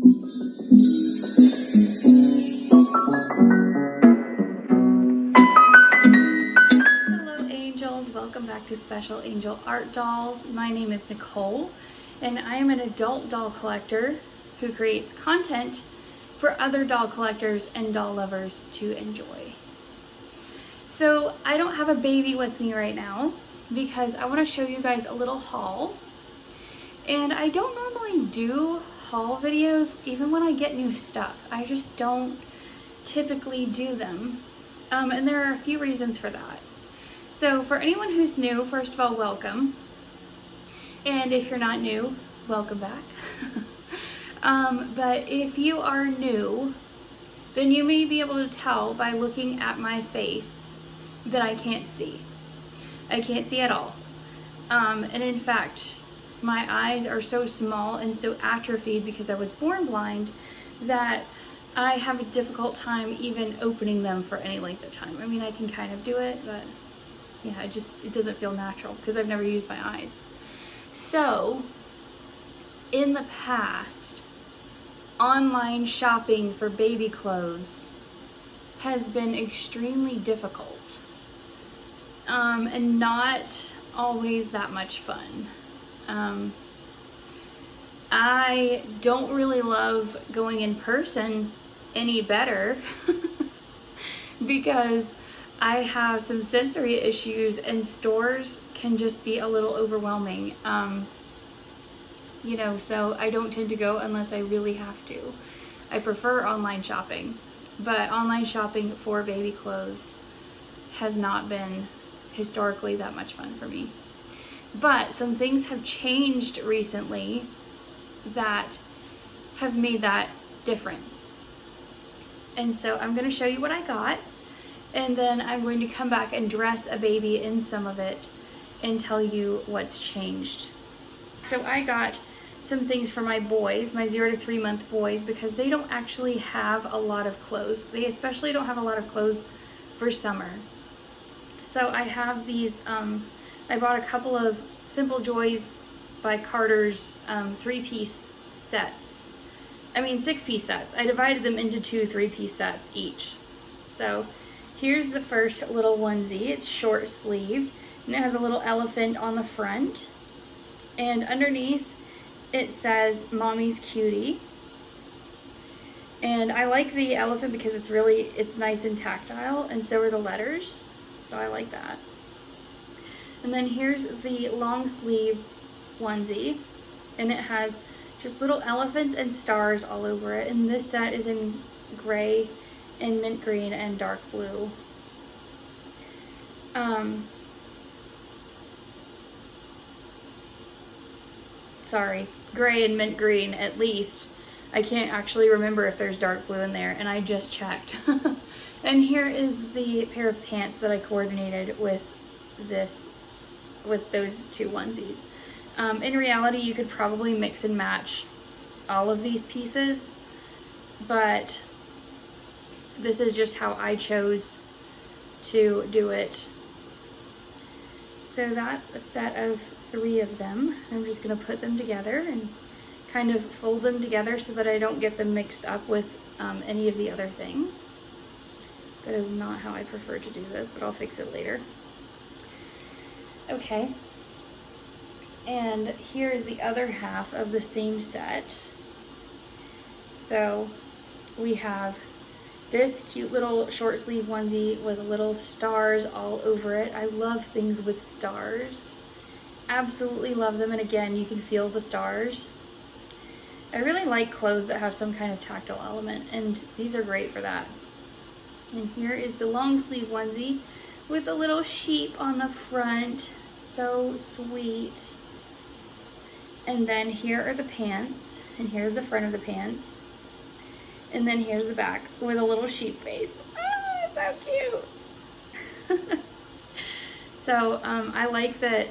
Hello angels, welcome back to Special Angel Art Dolls. My name is Nicole and I am an adult doll collector who creates content for other doll collectors and doll lovers to enjoy. So I don't have a baby with me right now because I want to show you guys a little haul. And I don't normally do haul videos even when I get new stuff. I just don't typically do them. And there are a few reasons for that. So for anyone who's new, first of all, welcome. And if you're not new, welcome back. But if you are new, then you may be able to tell by looking at my face that I can't see. I can't see at all. And in fact, my eyes are so small and so atrophied because I was born blind that I have a difficult time even opening them for any length of time. I mean, I can kind of do it, but yeah, it doesn't feel natural because I've never used my eyes. So, in the past, online shopping for baby clothes has been extremely difficult, and not always that much fun. I don't really love going in person any better because I have some sensory issues and stores can just be a little overwhelming. So I don't tend to go unless I really have to. I prefer online shopping, but online shopping for baby clothes has not been historically that much fun for me. But some things have changed recently that have made that different. And so I'm going to show you what I got, and then I'm going to come back and dress a baby in some of it and tell you what's changed. So I got some things for my boys, my 0 to 3 month boys, because they don't actually have a lot of clothes. They especially don't have a lot of clothes for summer. So I have these, I bought a couple of Simple Joys by Carter's 3-piece sets. I mean 6-piece sets. I divided them into 2 3-piece sets each. So here's the first little onesie. It's short sleeved and it has a little elephant on the front. And underneath it says Mommy's Cutie. And I like the elephant because it's nice and tactile, and so are the letters. So I like that. And then here's the long sleeve onesie, and it has just little elephants and stars all over it. And this set is in gray and mint green and dark blue. Sorry, gray and mint green at least. I can't actually remember if there's dark blue in there, and I just checked. And here is the pair of pants that I coordinated with those 2 onesies. In reality, you could probably mix and match all of these pieces, but this is just how I chose to do it. So that's a set of 3 of them. I'm just going to put them together and kind of fold them together so that I don't get them mixed up with any of the other things. That is not how I prefer to do this, but I'll fix it later. Okay, and here's the other half of the same set. So we have this cute little short sleeve onesie with little stars all over it. I love things with stars. Absolutely love them, and again, you can feel the stars. I really like clothes that have some kind of tactile element, and these are great for that. And here is the long sleeve onesie with a little sheep on the front. So sweet. And then here are the pants, and here's the front of the pants. And then here's the back with a little sheep face. Ah, so cute. So I like that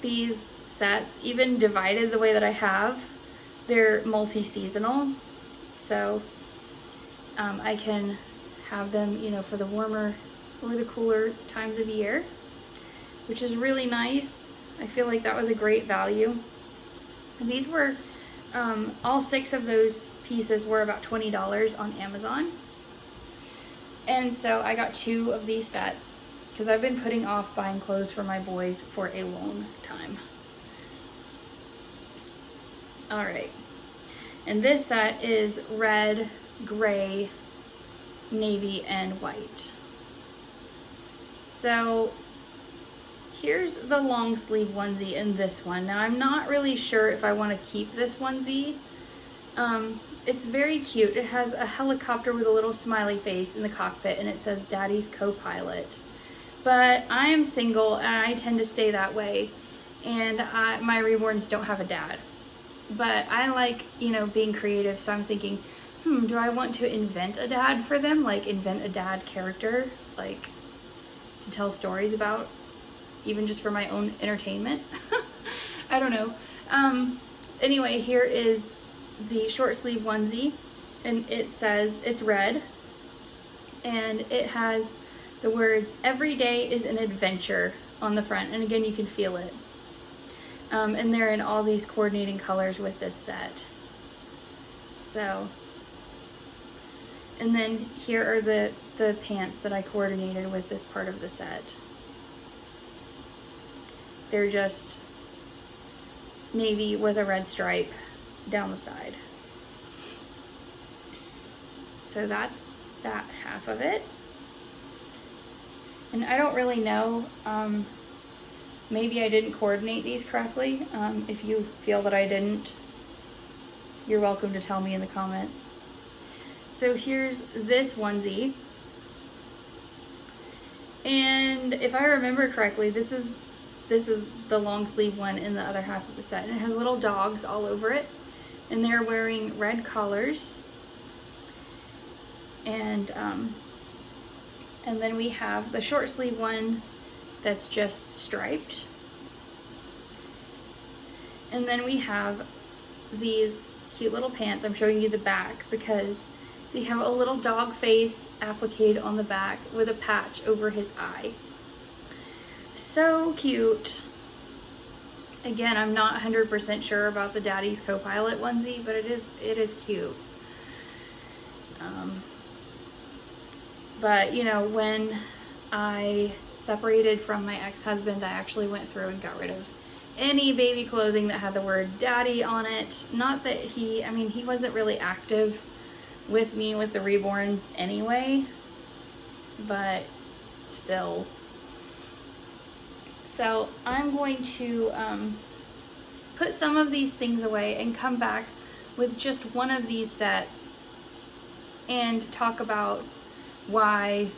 these sets, even divided the way that I have, they're multi-seasonal. So I can have them, for the warmer or the cooler times of year, which is really nice. I feel like that was a great value. And these were All 6 of those pieces were about $20 on Amazon. And so I got 2 of these sets because I've been putting off buying clothes for my boys for a long time. All right. And this set is red, gray, navy, and white. So here's the long sleeve onesie in this one. Now I'm not really sure if I want to keep this onesie. It's very cute. It has a helicopter with a little smiley face in the cockpit, and it says Daddy's co-pilot. But I am single and I tend to stay that way, and my reborns don't have a dad. But I like, you know, being creative, so I'm thinking, do I want to invent a dad for them? Like invent a dad character, like to tell stories about, even just for my own entertainment? I don't know. Anyway, here is the short sleeve onesie, and it says, it's red, and it has the words, "Every day is an adventure" on the front, and again, you can feel it. And they're in all these coordinating colors with this set. So, and then here are the pants that I coordinated with this part of the set. They're just navy with a red stripe down the side. So that's that half of it. And I don't really know, maybe I didn't coordinate these correctly. If you feel that I didn't, you're welcome to tell me in the comments. So here's this onesie. And if I remember correctly, this is the long sleeve one in the other half of the set. And it has little dogs all over it. And they're wearing red collars. And then we have the short sleeve one that's just striped. And then we have these cute little pants. I'm showing you the back because they have a little dog face appliqued on the back with a patch over his eye. So cute. Again, I'm not 100% sure about the Daddy's co-pilot onesie, but it is cute. But you know, when I separated from my ex-husband, I actually went through and got rid of any baby clothing that had the word daddy on it. Not that he wasn't really active with me with the reborns anyway, but still. So I'm going to put some of these things away and come back with just one of these sets and talk about why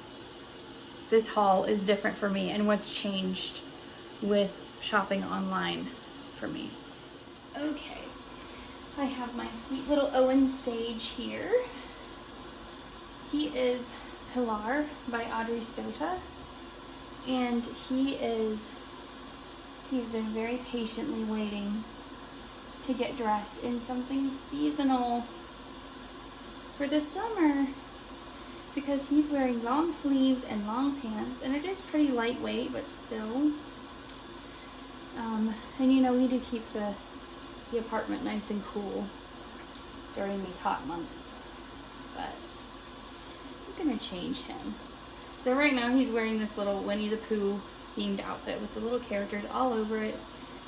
this haul is different for me and what's changed with shopping online for me. Okay, I have my sweet little Owen Sage here. He is Pilar by Adrie Stoete, and he's been very patiently waiting to get dressed in something seasonal for the summer, because he's wearing long sleeves and long pants, and it is pretty lightweight, but still. And you know, we do keep the apartment nice and cool during these hot months, but I'm gonna change him. So right now he's wearing this little Winnie the Pooh themed outfit with the little characters all over it.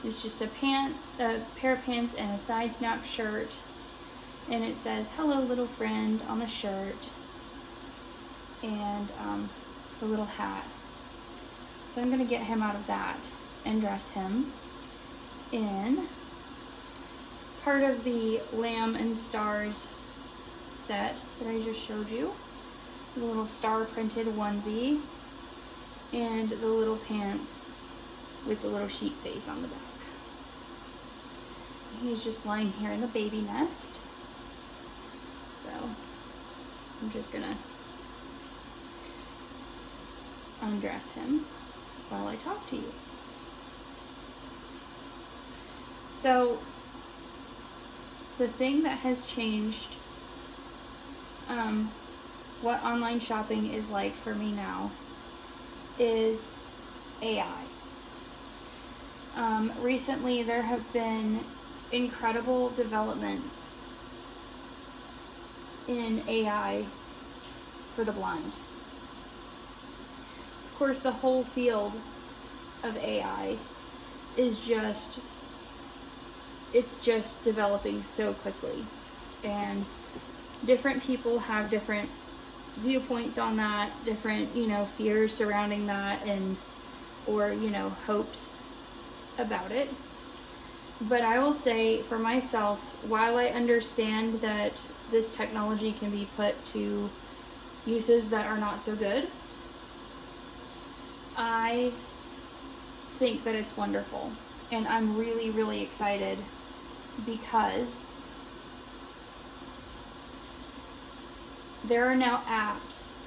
It's just a pair of pants and a side snap shirt, and it says "Hello little friend" on the shirt, and the little hat. So I'm gonna get him out of that and dress him in part of the Lamb and Stars set that I just showed you. The little star printed onesie and the little pants with the little sheep face on the back. He's just lying here in the baby nest. So I'm just gonna undress him while I talk to you. So the thing that has changed, what online shopping is like for me now, is AI. Recently there have been incredible developments in AI for the blind. Of course, the whole field of AI is just developing so quickly, and different people have different viewpoints on that, different, fears surrounding that, or hopes about it. But I will say for myself, while I understand that this technology can be put to uses that are not so good, I think that it's wonderful, and I'm really, really excited because there are now apps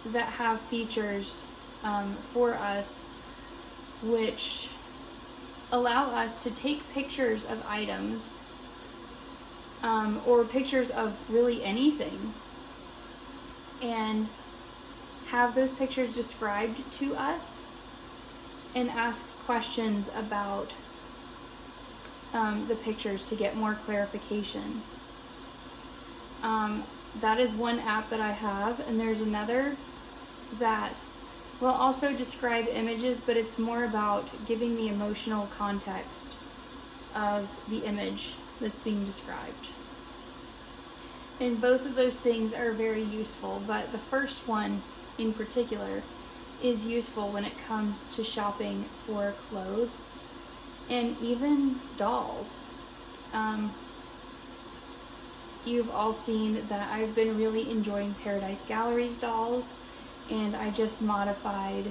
that have features for us which allow us to take pictures of items or pictures of really anything and have those pictures described to us and ask questions about the pictures to get more clarification. That is one app that I have, and there's another that will also describe images, but it's more about giving the emotional context of the image that's being described. And both of those things are very useful, but the first one in particular is useful when it comes to shopping for clothes and even dolls. You've all seen that I've been really enjoying Paradise Gallery's dolls, and I just modified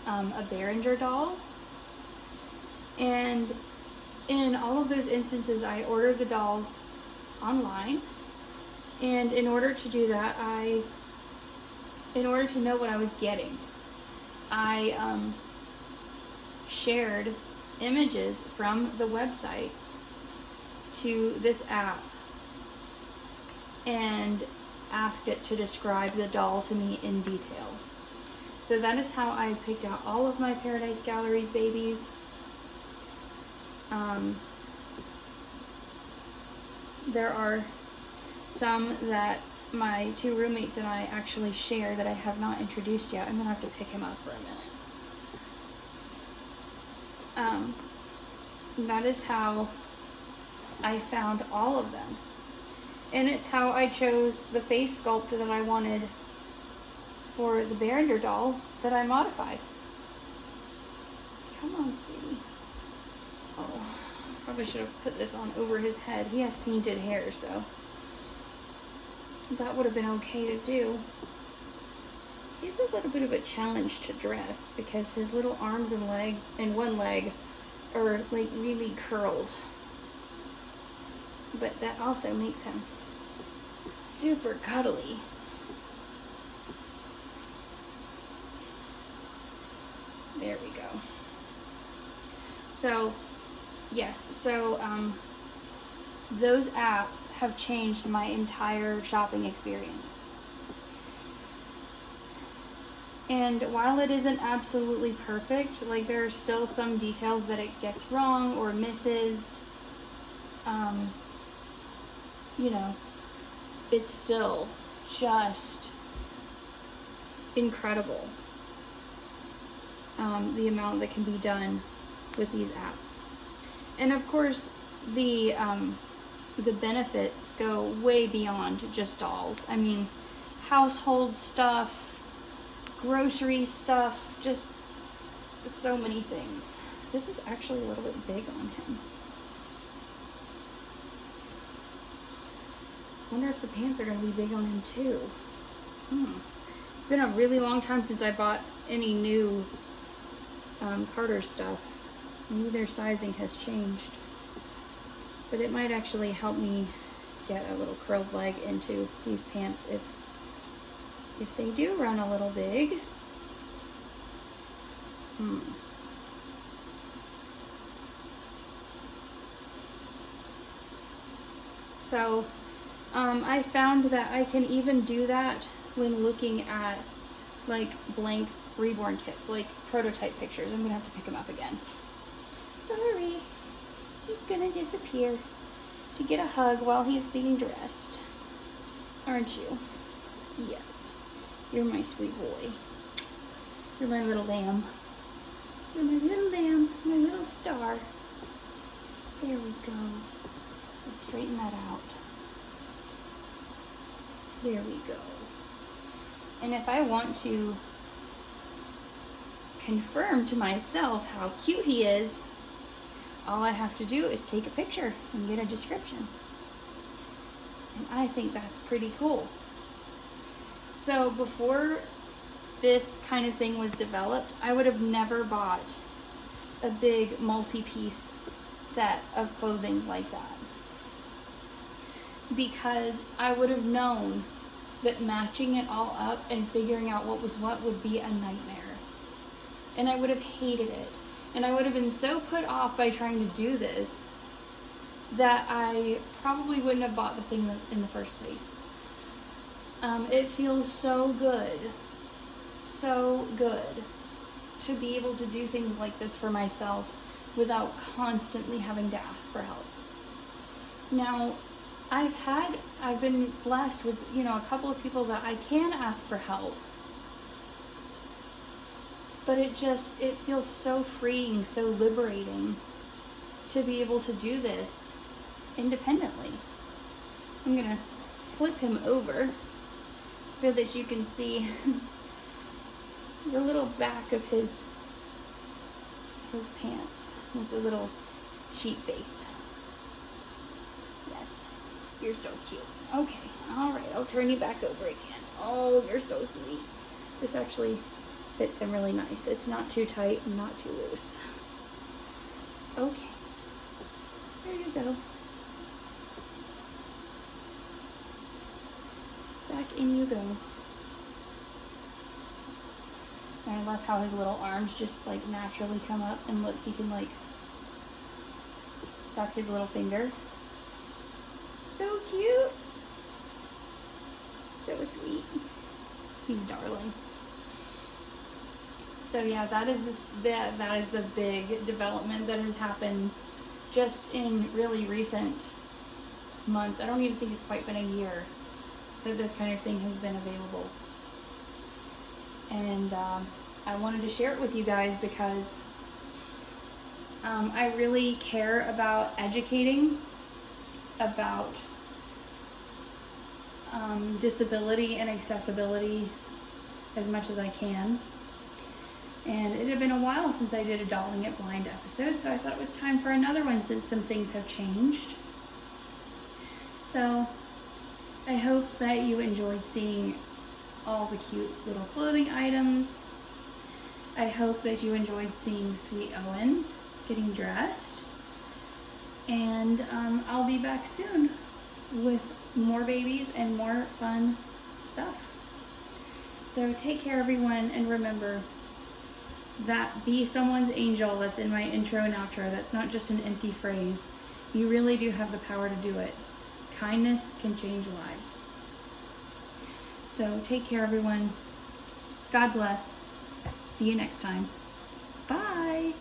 a Behringer doll. And in all of those instances, I ordered the dolls online, and in order to do that, in order to know what I was getting, I shared images from the websites to this app and asked it to describe the doll to me in detail. So that is how I picked out all of my Paradise Gallery's babies. There are some that my two roommates and I actually share that I have not introduced yet. I'm gonna have to pick him up for a minute. That is how I found all of them. And it's how I chose the face sculpt that I wanted for the Behringer doll that I modified. Come on, sweetie. Oh, probably should have put this on over his head. He has painted hair, so that would have been okay to do. He's a little bit of a challenge to dress because his little arms and legs and one leg are like really curled. But that also makes him super cuddly. There we go. So, yes, those apps have changed my entire shopping experience. And while it isn't absolutely perfect, like there are still some details that it gets wrong or misses, it's still just incredible, the amount that can be done with these apps. And of course, the benefits go way beyond just dolls. I mean, household stuff, grocery stuff, just so many things. This is actually a little bit big on him. I wonder if the pants are going to be big on him too. It's been a really long time since I bought any new Carter stuff. Maybe their sizing has changed. But it might actually help me get a little curled leg into these pants if they do run a little big. So I found that I can even do that when looking at like blank reborn kits, like prototype pictures. I'm gonna have to pick them up again. Sorry. He's gonna disappear to get a hug while he's being dressed. Aren't you? Yes. You're my sweet boy. You're my little lamb. You're my little lamb, my little star. There we go. Let's straighten that out. There we go. And if I want to confirm to myself how cute he is, all I have to do is take a picture and get a description. And I think that's pretty cool. So before this kind of thing was developed, I would have never bought a big multi-piece set of clothing like that, because I would have known that matching it all up and figuring out what was what would be a nightmare. And I would have hated it. And I would have been so put off by trying to do this that I probably wouldn't have bought the thing in the first place. It feels so good to be able to do things like this for myself without constantly having to ask for help. Now, I've been blessed with, a couple of people that I can ask for help. But it feels so freeing, so liberating to be able to do this independently. I'm gonna flip him over so that you can see the little back of his pants with the little cheek face. Yes, you're so cute. Okay, all right, I'll turn you back over again. Oh, you're so sweet. This actually fits him really nice. It's not too tight and not too loose. Okay, there you go. Back in you go. And I love how his little arms just like naturally come up, and look, he can like suck his little finger. So cute. So sweet. He's darling. So yeah, that is the big development that has happened just in really recent months. I don't even think it's quite been a year that this kind of thing has been available. And I wanted to share it with you guys because I really care about educating about disability and accessibility as much as I can. And it had been a while since I did a Dolling It Blind episode, so I thought it was time for another one since some things have changed. So I hope that you enjoyed seeing all the cute little clothing items. I hope that you enjoyed seeing sweet Owen getting dressed. And I'll be back soon with more babies and more fun stuff. So take care, everyone, and remember that be someone's angel that's in my intro and outro. That's not just an empty phrase. You really do have the power to do it. Kindness can change lives. So take care, everyone. God bless. See you next time. Bye.